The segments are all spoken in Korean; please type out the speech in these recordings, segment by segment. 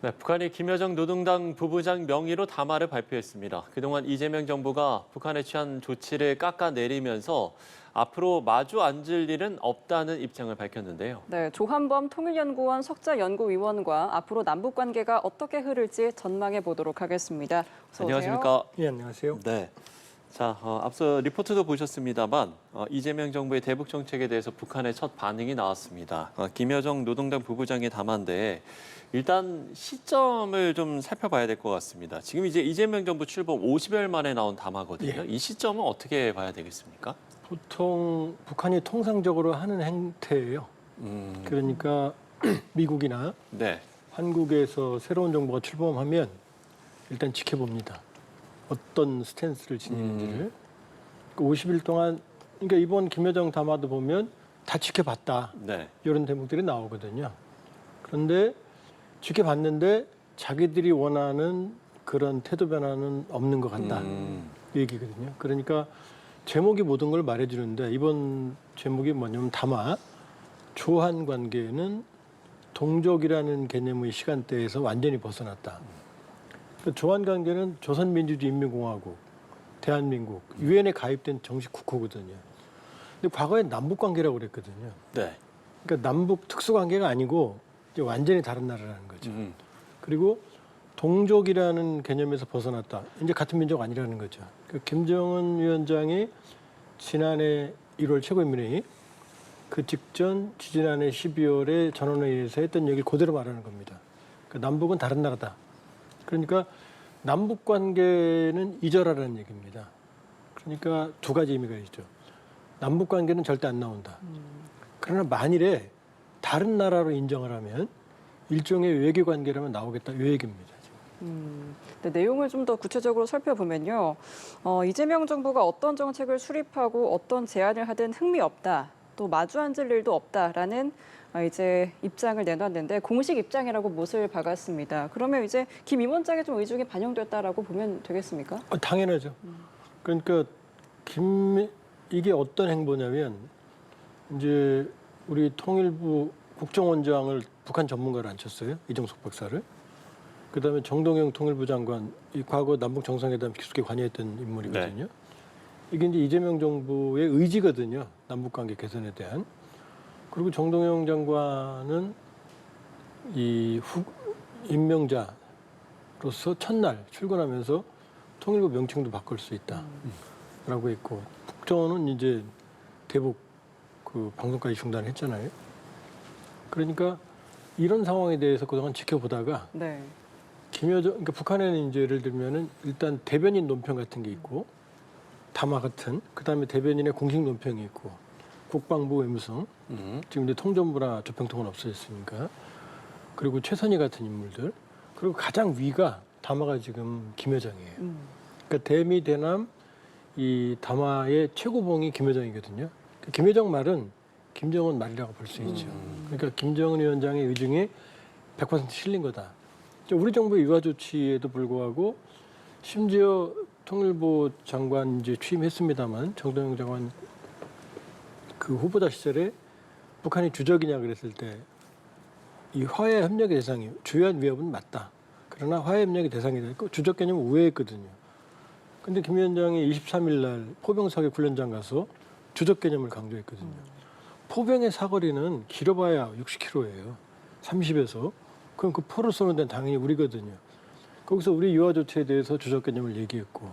네, 북한이 김여정 노동당 부부장 명의로 담화를 발표했습니다. 그동안 이재명 정부가 북한에 취한 조치를 깎아내리면서 앞으로 마주 앉을 일은 없다는 입장을 밝혔는데요. 네, 조한범 통일연구원 석자연구위원과 앞으로 남북 관계가 어떻게 흐를지 전망해 보도록 하겠습니다. 어서 오세요. 안녕하십니까? 예, 안녕하세요. 네. 자, 앞서 리포트도 보셨습니다만 이재명 정부의 대북 정책에 대해서 북한의 첫 반응이 나왔습니다. 김여정 노동당 부부장의 담화인데 일단 시점을 좀 살펴봐야 될 것 같습니다. 지금 이제 이재명 정부 출범 50여일 만에 나온 담화거든요. 이 시점은 어떻게 봐야 되겠습니까? 보통 북한이 통상적으로 하는 행태예요. 그러니까 미국이나 네. 한국에서 새로운 정부가 출범하면 일단 지켜봅니다. 어떤 스탠스를 지니는지를. 50일 동안, 그러니까 이번 김여정 담화도 보면 다 지켜봤다. 네. 이런 대목들이 나오거든요. 그런데 지켜봤는데 자기들이 원하는 그런 태도 변화는 없는 것 같다. 이 얘기거든요. 그러니까 제목이 모든 걸 말해주는데 이번 제목이 뭐냐면 담화, 조한 관계는 동족이라는 개념의 시간대에서 완전히 벗어났다. 조한 관계는 조선민주주의인민공화국, 대한민국, 유엔에 가입된 정식 국호거든요. 근데 과거에 남북 관계라고 그랬거든요. 네. 그러니까 남북 특수 관계가 아니고 이제 완전히 다른 나라라는 거죠. 그리고 동족이라는 개념에서 벗어났다. 이제 같은 민족 아니라는 거죠. 그러니까 김정은 위원장이 지난해 1월 최고인민회의 그 직전 지지난해 12월에 전원회의에서 했던 얘기를 그대로 말하는 겁니다. 그러니까 남북은 다른 나라다. 그러니까 남북 관계는 잊어라라는 얘기입니다. 그러니까 두 가지 의미가 있죠. 남북 관계는 절대 안 나온다. 그러나 만일에 다른 나라로 인정을 하면 일종의 외교 관계라면 나오겠다. 이 얘기입니다. 네, 내용을 좀 더 구체적으로 살펴보면요. 이재명 정부가 어떤 정책을 수립하고 어떤 제안을 하든 흥미없다. 또 마주 앉을 일도 없다라는 이제 입장을 내놨는데 공식 입장이라고 못을 박았습니다. 그러면 이제 김 위원장의 좀 의중이 반영됐다라고 보면 되겠습니까? 당연하죠. 그러니까 이게 어떤 행보냐면 이제 우리 통일부 국정원장을 북한 전문가를 앉혔어요. 이정석 박사를. 그다음에 정동영 통일부 장관, 이 과거 남북 정상회담 기속에 관여했던 인물이거든요. 네. 이게 이제 이재명 정부의 의지거든요. 남북 관계 개선에 대한. 그리고 정동영 장관은 이 임명자로서 첫날 출근하면서 통일부 명칭도 바꿀 수 있다라고 했고, 국정원은 이제 대북 그 방송까지 중단했잖아요. 그러니까 이런 상황에 대해서 그동안 지켜보다가 네. 그러니까 북한에는 이제 예를 들면은 일단 대변인 논평 같은 게 있고 담화 같은, 그다음에 대변인의 공식 논평이 있고 국방부 외무성, 지금 이제 통전부나 조평통은 없어졌으니까, 그리고 최선희 같은 인물들, 그리고 가장 위가 담화가 지금 김여정이에요. 그러니까 대미 대남 이 담화의 최고봉이 김여정이거든요. 김여정 말은 김정은 말이라고 볼 수 있죠. 그러니까 김정은 위원장의 의중에 100% 실린 거다. 우리 정부의 유화 조치에도 불구하고 심지어 통일부 장관 이제 취임했습니다만 정동영 장관 그 후보자 시절에 북한이 주적이냐 그랬을 때 이 화해 협력의 대상이 주요한 위협은 맞다. 그러나 화해 협력의 대상이 되고 주적 개념은 우회했거든요. 근데 김 위원장이 23일 날 포병 사격 훈련장 가서 주적 개념을 강조했거든요. 포병의 사거리는 길어봐야 60km예요. 30에서. 그럼 그 포를 쏘는 데는 당연히 우리거든요. 거기서 우리 유화 조치에 대해서 주적 개념을 얘기했고,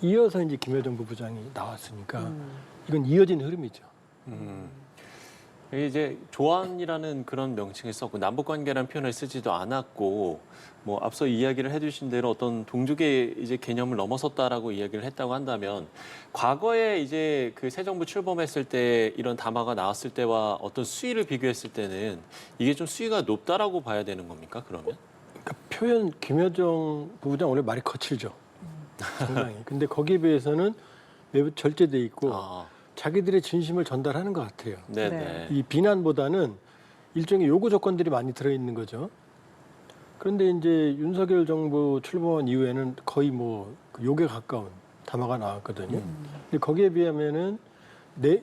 이어서 이제 김여정 부부장이 나왔으니까 이건 이어진 흐름이죠. 이제 조한이라는 그런 명칭을 썼고 남북 관계라는 표현을 쓰지도 않았고, 뭐 앞서 이야기를 해주신 대로 어떤 동족의 이제 개념을 넘어섰다라고 이야기를 했다고 한다면, 과거에 이제 그 새 정부 출범했을 때 이런 담화가 나왔을 때와 어떤 수위를 비교했을 때는 이게 좀 수위가 높다라고 봐야 되는 겁니까? 그러면? 그러니까 표현 김여정 부부장 원래 말이 거칠죠. 상당히. 근데 거기에 비해서는 매우 절제돼 있고 자기들의 진심을 전달하는 것 같아요. 네네. 이 비난보다는 일종의 요구 조건들이 많이 들어있는 거죠. 그런데 이제 윤석열 정부 출범한 이후에는 거의 뭐 욕에 가까운 담화가 나왔거든요. 근데 거기에 비하면은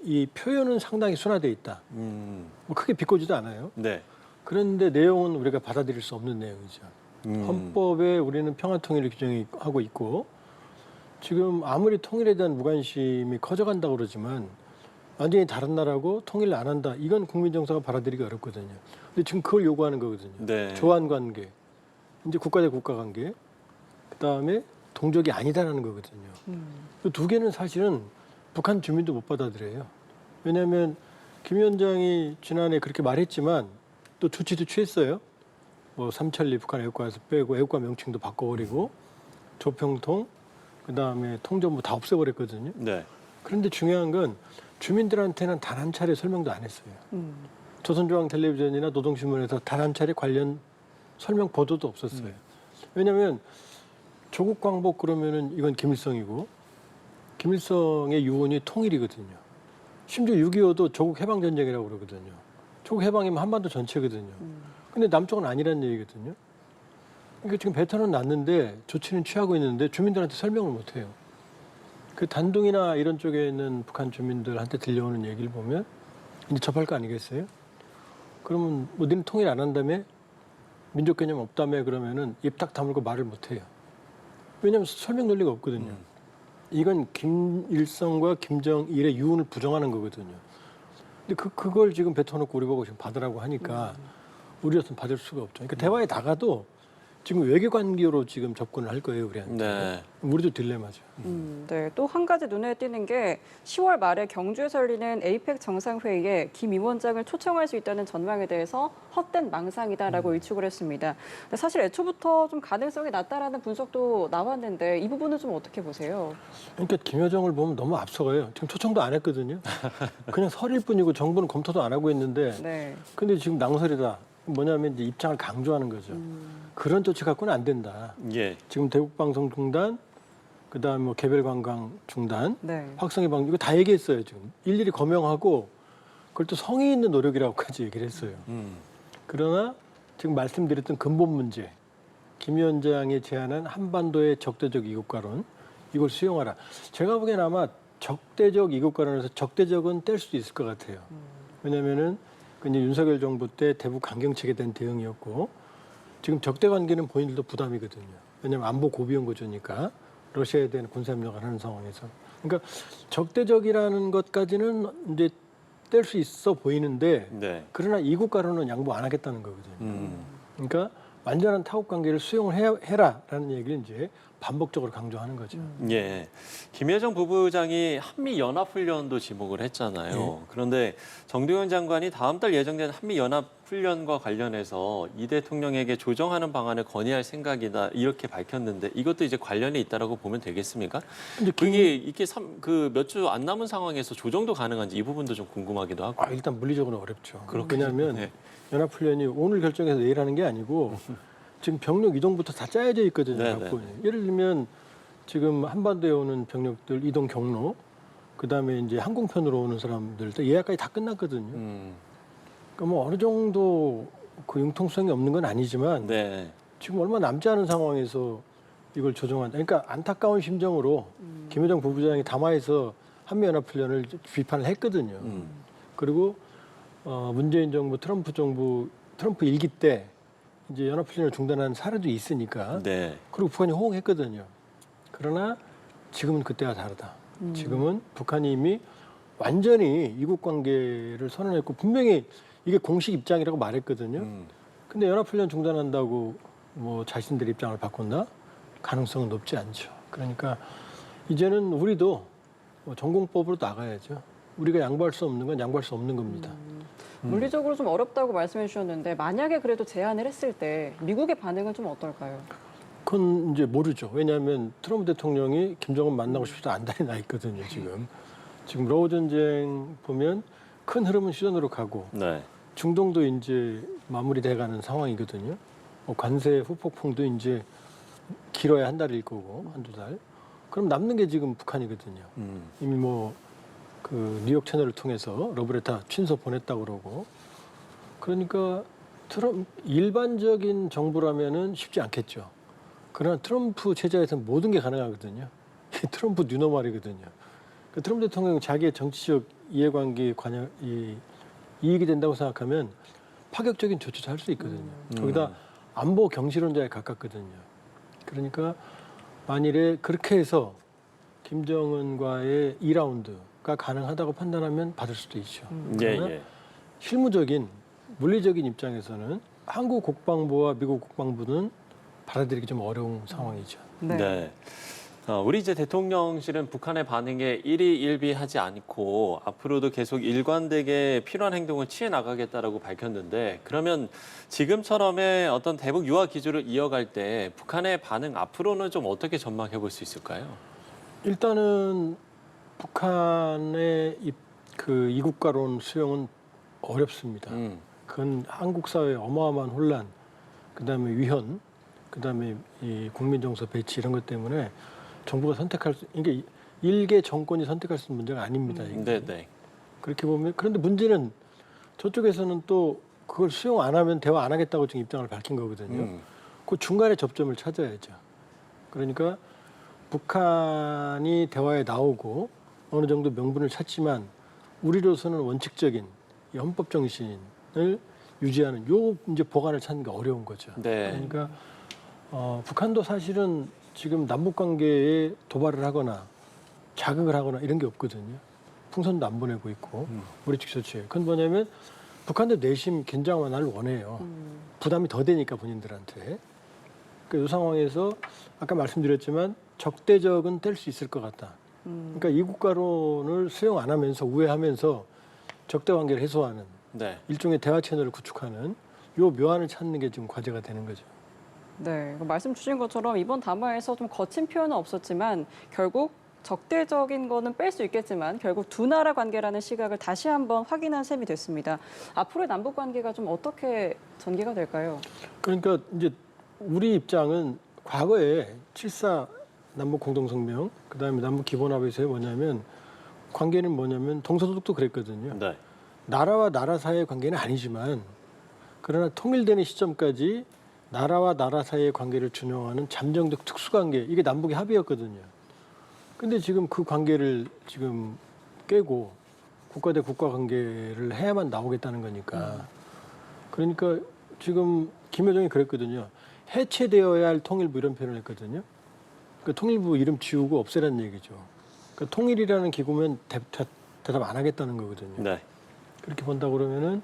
이 표현은 상당히 순화돼 있다. 뭐 크게 비꼬지도 않아요. 네. 그런데 내용은 우리가 받아들일 수 없는 내용이죠. 헌법에 우리는 평화 통일을 규정하고 있고 지금 아무리 통일에 대한 무관심이 커져간다고 그러지만 완전히 다른 나라고 통일을 안 한다. 이건 국민 정서가 받아들이기 어렵거든요. 근데 지금 그걸 요구하는 거거든요. 네. 조한 관계, 이제 국가 대 국가 관계, 그다음에 동족이 아니다라는 거거든요. 이 두 개는 사실은 북한 주민도 못 받아들여요. 왜냐하면 김 위원장이 지난해 그렇게 말했지만 또 조치도 취했어요. 뭐 삼천리 북한 애국가에서 빼고 애국가 명칭도 바꿔버리고 조평통, 그다음에 통전부 다 없애버렸거든요. 네. 그런데 중요한 건 주민들한테는 단 한 차례 설명도 안 했어요. 조선중앙텔레비전이나 노동신문에서 단 한 차례 관련 설명 보도도 없었어요. 왜냐하면 조국 광복 그러면은 이건 김일성이고 김일성의 유언이 통일이거든요. 심지어 6.25도 조국 해방 전쟁이라고 그러거든요. 조국 해방이면 한반도 전체거든요. 근데 남쪽은 아니라는 얘기거든요. 그러니까 지금 배턴은 났는데 조치는 취하고 있는데 주민들한테 설명을 못 해요. 그 단둥이나 이런 쪽에 있는 북한 주민들한테 들려오는 얘기를 보면 이제 접할 거 아니겠어요? 그러면 뭐 니는 통일 안 한다며? 민족 개념 없다며? 그러면은 입 딱 다물고 말을 못 해요. 왜냐하면 설명 논리가 없거든요. 이건 김일성과 김정일의 유언을 부정하는 거거든요. 근데 그걸 지금 뱉어놓고 우리 보고 지금 받으라고 하니까 우리로서는 받을 수가 없죠. 그러니까 대화에 나가도 지금 외교 관계로 지금 접근을 할 거예요, 우리한테. 네. 우리도 딜레마죠. 네, 또 한 가지 눈에 띄는 게 10월 말에 경주에서 열리는 에이펙 정상회의에 김 위원장을 초청할 수 있다는 전망에 대해서 헛된 망상이다라고 일축을 했습니다. 근데 사실 애초부터 좀 가능성이 낮다라는 분석도 나왔는데 이 부분은 좀 어떻게 보세요? 그러니까 김여정을 보면 너무 앞서가요. 지금 초청도 안 했거든요. 그냥 설일 뿐이고 정부는 검토도 안 하고 있는데 네. 근데 지금 낭설이다. 뭐냐면 이제 입장을 강조하는 거죠. 그런 조치 갖고는 안 된다. 예. 지금 대북방송 중단, 그다음 뭐 개별 관광 중단, 네. 확성의 방지 이거 다 얘기했어요. 지금 일일이 거명하고 그걸 또 성의 있는 노력이라고까지 얘기를 했어요. 그러나 지금 말씀드렸던 근본 문제, 김 위원장이 제안한 한반도의 적대적 이국가론 이걸 수용하라. 제가 보기엔 아마 적대적 이국가론에서 적대적은 뗄 수도 있을 것 같아요. 왜냐하면은 그 이제 윤석열 정부 때 대북 강경책에 대한 대응이었고 지금 적대 관계는 본인들도 부담이거든요. 왜냐하면 안보 고비용 구조니까 러시아에 대한 군사협력을 하는 상황에서. 그러니까 적대적이라는 것까지는 이제 뗄 수 있어 보이는데 네. 그러나 이국가로는 양보 안 하겠다는 거거든요. 그러니까 완전한 타국 관계를 수용을 해라라는 얘기를 이제 반복적으로 강조하는 거죠. 예. 김여정 부부장이 한미연합훈련도 지목을 했잖아요. 그런데 정두영 장관이 다음 달 예정된 한미연합훈련과 관련해서 이 대통령에게 조정하는 방안을 건의할 생각이다 이렇게 밝혔는데 이것도 이제 관련이 있다라고 보면 되겠습니까? 이제 그게 이렇게 몇 주 안 남은 상황에서 조정도 가능한지 이 부분도 좀 궁금하기도 하고. 일단 물리적으로 어렵죠. 그렇군요. 왜냐하면 네. 연합훈련이 오늘 결정해서 내일 하는 게 아니고 지금 병력 이동부터 다 짜여져 있거든요. 네, 갖고. 네. 예를 들면 지금 한반도에 오는 병력들 이동 경로, 그다음에 이제 항공편으로 오는 사람들 예약까지 다 끝났거든요. 그러니까 뭐 어느 정도 그 융통성이 없는 건 아니지만 네. 지금 얼마 남지 않은 상황에서 이걸 조정한다. 그러니까 안타까운 심정으로 김여정 부부장이 담화에서 한미연합훈련을 비판을 했거든요. 그리고 문재인 정부, 트럼프 정부, 트럼프 일기 때 이제 연합훈련을 중단한 사례도 있으니까. 네. 그리고 북한이 호응했거든요. 그러나 지금은 그때와 다르다. 지금은 북한이 이미 완전히 이국 관계를 선언했고 분명히 이게 공식 입장이라고 말했거든요. 근데 연합훈련 중단한다고 뭐 자신들 입장을 바꾼다? 가능성은 높지 않죠. 그러니까 이제는 우리도 전공법으로 나가야죠. 우리가 양보할 수 없는 건 양보할 수 없는 겁니다. 물리적으로 좀 어렵다고 말씀해 주셨는데 만약에 그래도 제안을 했을 때 미국의 반응은 좀 어떨까요? 그건 이제 모르죠. 왜냐하면 트럼프 대통령이 김정은 만나고 싶지도 않다니 나 있거든요. 지금 러우 전쟁 보면 큰 흐름은 시전으로 가고 네. 중동도 이제 마무리돼가는 상황이거든요. 관세 후폭풍도 이제 길어야 한 달일 거고 한두 달. 그럼 남는 게 지금 북한이거든요. 이미 뭐 그 뉴욕 채널을 통해서 러브레터 친서 보냈다고 그러고. 그러니까 일반적인 정부라면은 쉽지 않겠죠. 그러나 트럼프 체제에서는 모든 게 가능하거든요. 트럼프 뉴노멀이거든요. 그 트럼프 대통령 자기의 정치적 이해관계 이익이 된다고 생각하면 파격적인 조치도 할 수 있거든요. 거기다 안보 경실론자에 가깝거든요. 그러니까 만일에 그렇게 해서 김정은과의 2라운드가 가능하다고 판단하면 받을 수도 있죠. 예, 그러나 예. 실무적인 물리적인 입장에서는 한국 국방부와 미국 국방부는 받아들이기 좀 어려운 상황이죠. 네. 네. 우리 이제 대통령실은 북한의 반응에 일희일비하지 않고 앞으로도 계속 일관되게 필요한 행동을 취해 나가겠다라고 밝혔는데 그러면 지금처럼의 어떤 대북 유화 기조를 이어갈 때 북한의 반응 앞으로는 좀 어떻게 전망해 볼 수 있을까요? 일단은 북한의 그 이국가론 수용은 어렵습니다. 그건 한국 사회의 어마어마한 혼란, 그다음에 위헌, 그다음에 이 국민 정서 배치 이런 것 때문에 정부가 선택할 수, 이게 일개 정권이 선택할 수 있는 문제가 아닙니다. 이게. 네, 네. 그렇게 보면 그런데 문제는 저쪽에서는 또 그걸 수용 안 하면 대화 안 하겠다고 지금 입장을 밝힌 거거든요. 그 중간에 접점을 찾아야죠. 그러니까 북한이 대화에 나오고 어느 정도 명분을 찾지만 우리로서는 원칙적인 이 헌법 정신을 유지하는 요 이제 보관을 찾는 게 어려운 거죠. 네. 그러니까 북한도 사실은 지금 남북 관계에 도발을 하거나 자극을 하거나 이런 게 없거든요. 풍선도 안 보내고 있고 우리 측 조치에. 그건 뭐냐면 북한도 내심 긴장 완화를 원해요. 부담이 더 되니까 본인들한테. 그러니까 이 상황에서 아까 말씀드렸지만 적대적은 뗄 수 있을 것 같다. 그러니까 이국가론을 수용 안 하면서 우회하면서 적대 관계를 해소하는 네. 일종의 대화 채널을 구축하는 요 묘안을 찾는 게 지금 과제가 되는 거죠. 네, 말씀 주신 것처럼 이번 담화에서 좀 거친 표현은 없었지만 결국 적대적인 거는 뺄 수 있겠지만 결국 두 나라 관계라는 시각을 다시 한번 확인한 셈이 됐습니다. 앞으로의 남북 관계가 좀 어떻게 전개가 될까요? 그러니까 이제 우리 입장은 과거에 7.4 남북 공동성명, 그다음에 남북 기본합의서에 뭐냐면 관계는 뭐냐면 동서독도 그랬거든요. 네. 나라와 나라 사이의 관계는 아니지만 그러나 통일되는 시점까지 나라와 나라 사이의 관계를 준용하는 잠정적 특수관계, 이게 남북의 합의였거든요. 근데 지금 그 관계를 지금 깨고 국가 대 국가 관계를 해야만 나오겠다는 거니까. 그러니까 지금 김여정이 그랬거든요. 해체되어야 할 통일부 이런 표현을 했거든요. 그러니까 통일부 이름 지우고 없애라는 얘기죠. 그러니까 통일이라는 기구면 대답 안 하겠다는 거거든요. 네. 그렇게 본다 그러면은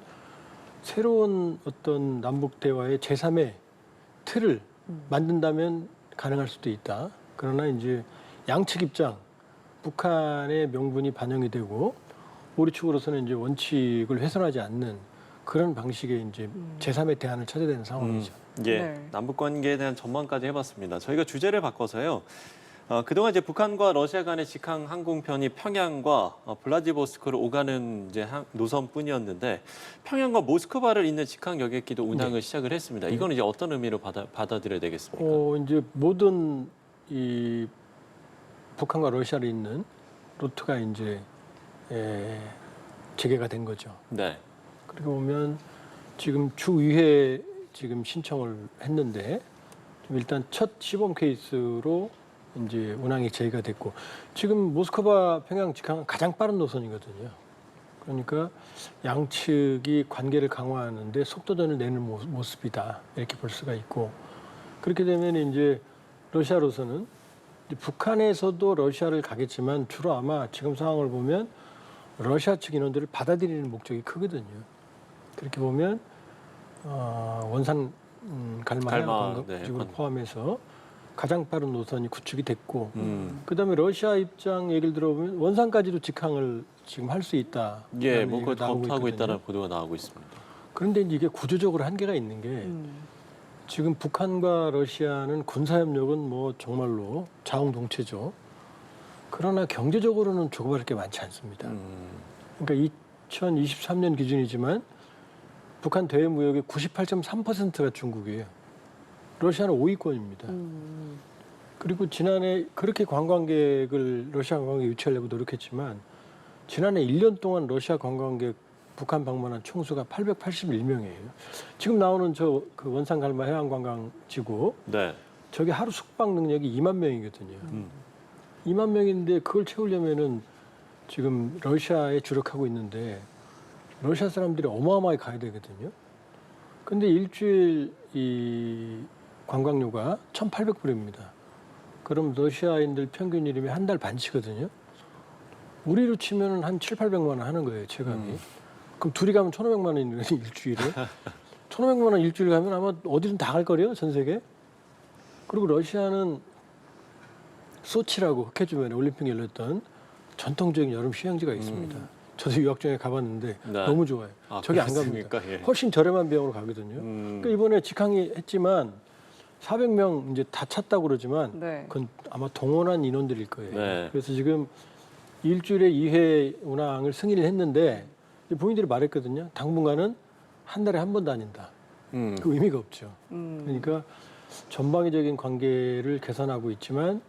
새로운 어떤 남북 대화의 제3의 틀을 만든다면 가능할 수도 있다. 그러나 이제 양측 입장, 북한의 명분이 반영이 되고 우리 측으로서는 이제 원칙을 훼손하지 않는 그런 방식의 이제 제3의 대안을 찾아야 되는 상황이죠. 예. 네. 남북 관계에 대한 전망까지 해봤습니다. 저희가 주제를 바꿔서요. 그동안 이제 북한과 러시아 간의 직항 항공편이 평양과 블라디보스토크를 오가는 이제 노선뿐이었는데 평양과 모스크바를 잇는 직항 여객기도 운항을 시작을 했습니다. 이건 이제 어떤 의미로 받아들여야 되겠습니까? 이제 모든 이 북한과 러시아를 잇는 루트가 이제 재개가 된 거죠. 네. 그리고 보면 지금 주의회 지금 신청을 했는데 좀 일단 첫 시범 케이스로 이제 운항이 재개가 됐고 지금 모스크바 평양 직항은 가장 빠른 노선이거든요. 그러니까 양측이 관계를 강화하는데 속도전을 내는 모습이다 이렇게 볼 수가 있고 그렇게 되면 이제 러시아로서는 이제 북한에서도 러시아를 가겠지만 주로 아마 지금 상황을 보면 러시아 측 인원들을 받아들이는 목적이 크거든요. 그렇게 보면 원산 갈마 해양관광지구를 포함해서 가장 빠른 노선이 구축이 됐고 그다음에 러시아 입장 얘기를 들어보면 원산까지도 직항을 지금 할 수 있다. 예, 뭐 그걸 검토하고 있다는 보도가 나오고 있습니다. 그런데 이제 이게 구조적으로 한계가 있는 게 지금 북한과 러시아는 군사협력은 뭐 정말로 자웅동체죠. 그러나 경제적으로는 주고받을 게 많지 않습니다. 그러니까 2023년 기준이지만 북한 대외 무역의 98.3%가 중국이에요. 러시아는 5위권입니다. 그리고 지난해 그렇게 관광객을 러시아 관광객 유치하려고 노력했지만 지난해 1년 동안 러시아 관광객 북한 방문한 총수가 881명이에요. 지금 나오는 저 그 원산 갈마 해양관광지구 네. 저게 하루 숙박 능력이 2만 명이거든요. 2만 명인데 그걸 채우려면은 지금 러시아에 주력하고 있는데 러시아 사람들이 어마어마하게 가야 되거든요. 근데 일주일 이 관광료가 1,800불입니다. 그럼 러시아인들 평균 이름이 한 달 반치거든요. 우리로 치면 한 700~800만 원 하는 거예요, 체감이. 그럼 둘이 가면 1,500만 원인 거예요, 일주일에. 1,500만 원 일주일 가면 아마 어디든 다 갈 거래요, 전 세계. 그리고 러시아는 소치라고 흑해주면에 올림픽 열렸던 전통적인 여름 휴양지가 있습니다. 저도 유학 중에 가봤는데 네. 너무 좋아요. 아, 저기 안 갑니다. 그렇습니까? 예. 훨씬 저렴한 비용으로 가거든요. 그러니까 이번에 직항이 했지만 400명 이제 다 찼다고 그러지만 네. 그건 아마 동원한 인원들일 거예요. 네. 그래서 지금 일주일에 2회 운항을 승인을 했는데 이제 본인들이 말했거든요. 당분간은 한 달에 한 번 다닌다. 그 의미가 없죠. 그러니까 전방위적인 관계를 개선하고 있지만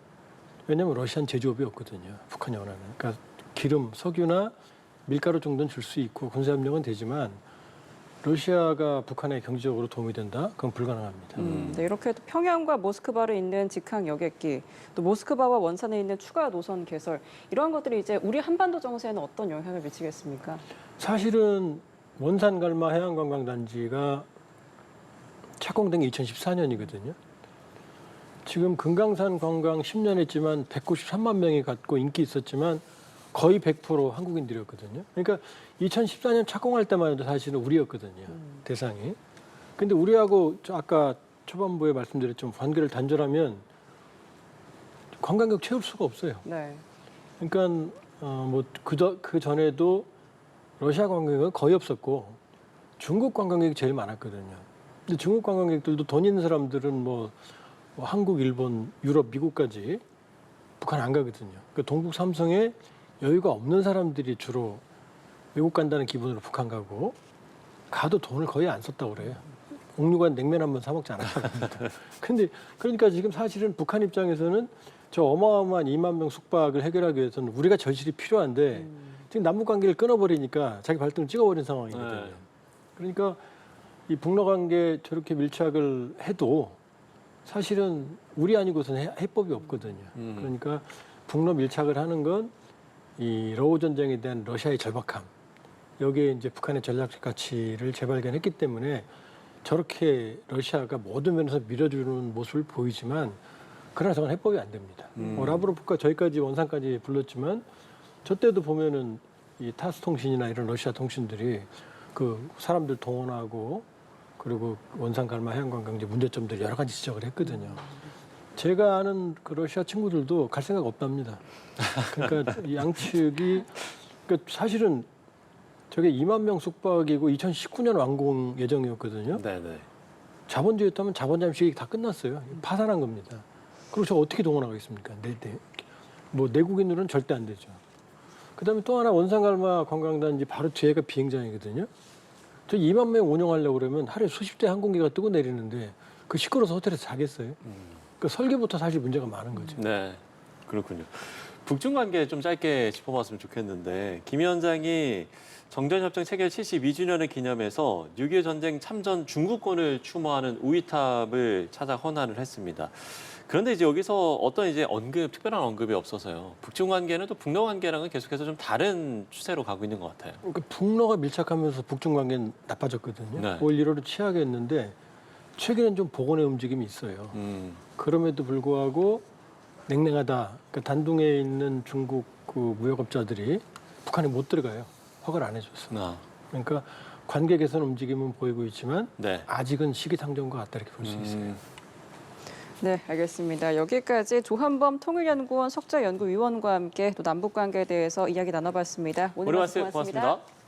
왜냐하면 러시아는 제조업이 없거든요. 북한이 원하는. 그러니까 기름, 석유나 밀가루 정도는 줄 수 있고 군사협력은 되지만 러시아가 북한에 경제적으로 도움이 된다? 그건 불가능합니다. 네, 이렇게 또 평양과 모스크바를 잇는 직항 여객기, 또 모스크바와 원산에 있는 추가 노선 개설 이러한 것들이 이제 우리 한반도 정세에는 어떤 영향을 미치겠습니까? 사실은 원산 갈마 해양관광단지가 착공된 게 2014년이거든요. 지금 금강산 관광 10년 했지만 193만 명이 갖고 인기 있었지만 거의 100% 한국인들이었거든요. 그러니까 2014년 착공할 때만 해도 사실은 우리였거든요. 대상이. 근데 우리하고 아까 초반부에 말씀드렸지만 관계를 단절하면 관광객 채울 수가 없어요. 네. 그러니까 그 전에도 러시아 관광객은 거의 없었고 중국 관광객이 제일 많았거든요. 근데 중국 관광객들도 돈 있는 사람들은 뭐 한국, 일본, 유럽, 미국까지 북한 안 가거든요. 그러니까 동북 삼성에 여유가 없는 사람들이 주로 외국 간다는 기분으로 북한 가고 가도 돈을 거의 안 썼다고 그래요. 옥류관 냉면 한번 사 먹지 않았다고 합니다. 근데 그러니까 지금 사실은 북한 입장에서는 저 어마어마한 2만 명 숙박을 해결하기 위해서는 우리가 절실히 필요한데 지금 남북 관계를 끊어버리니까 자기 발등을 찍어버린 상황이거든요. 네. 그러니까 이 북러 관계 저렇게 밀착을 해도 사실은 우리 아니고서는 해법이 없거든요. 그러니까 북러 밀착을 하는 건 이 러우 전쟁에 대한 러시아의 절박함, 여기에 이제 북한의 전략적 가치를 재발견했기 때문에 저렇게 러시아가 모든 면에서 밀어주는 모습을 보이지만 그러나 저건 해법이 안 됩니다. 라브로프가 저희까지 원산까지 불렀지만 저 때도 보면은 이 타스 통신이나 이런 러시아 통신들이 그 사람들 동원하고 그리고 원산 갈마 해양관광지 문제점들 여러 가지 지적을 했거든요. 제가 아는 그 러시아 친구들도 갈 생각 없답니다. 그러니까 이 양측이 그러니까 사실은 저게 2만 명 숙박이고 2019년 완공 예정이었거든요. 네네. 자본주의였다면 자본 잠식이 다 끝났어요. 파산한 겁니다. 그리고 저 어떻게 동원하겠습니까? 뭐 내국인으로는 절대 안 되죠. 그다음에 또 하나 원산갈마 관광단지 바로 뒤에가 비행장이거든요. 저 2만 명 운영하려고 그러면 하루에 수십 대 항공기가 뜨고 내리는데 그 시끄러워서 호텔에서 자겠어요? 그러니까 설계부터 사실 문제가 많은 거죠. 네, 그렇군요. 북중 관계 좀 짧게 짚어봤으면 좋겠는데 김 위원장이 정전협정 체결 72주년을 기념해서 6.25 전쟁 참전 중국군을 추모하는 우이탑을 찾아 헌화를 했습니다. 그런데 이제 여기서 어떤 이제 특별한 언급이 없어서요. 북중 관계는 또 북러 관계랑은 계속해서 좀 다른 추세로 가고 있는 것 같아요. 그러니까 북러가 밀착하면서 북중 관계는 나빠졌거든요. 네. 올 1월을 취하겠는데 최근엔 좀 복원의 움직임이 있어요. 그럼에도 불구하고 냉랭하다. 그러니까 단둥에 있는 중국 그 무역업자들이 북한에 못 들어가요. 허가를 안 해줬어. 그러니까 관계 개선 움직임은 보이고 있지만 네. 아직은 시기상조인 것 같다 이렇게 볼 수 있어요. 네, 알겠습니다. 여기까지 조한범 통일연구원 석좌연구위원과 함께 또 남북관계에 대해서 이야기 나눠봤습니다. 오늘 말씀 고맙습니다. 고맙습니다.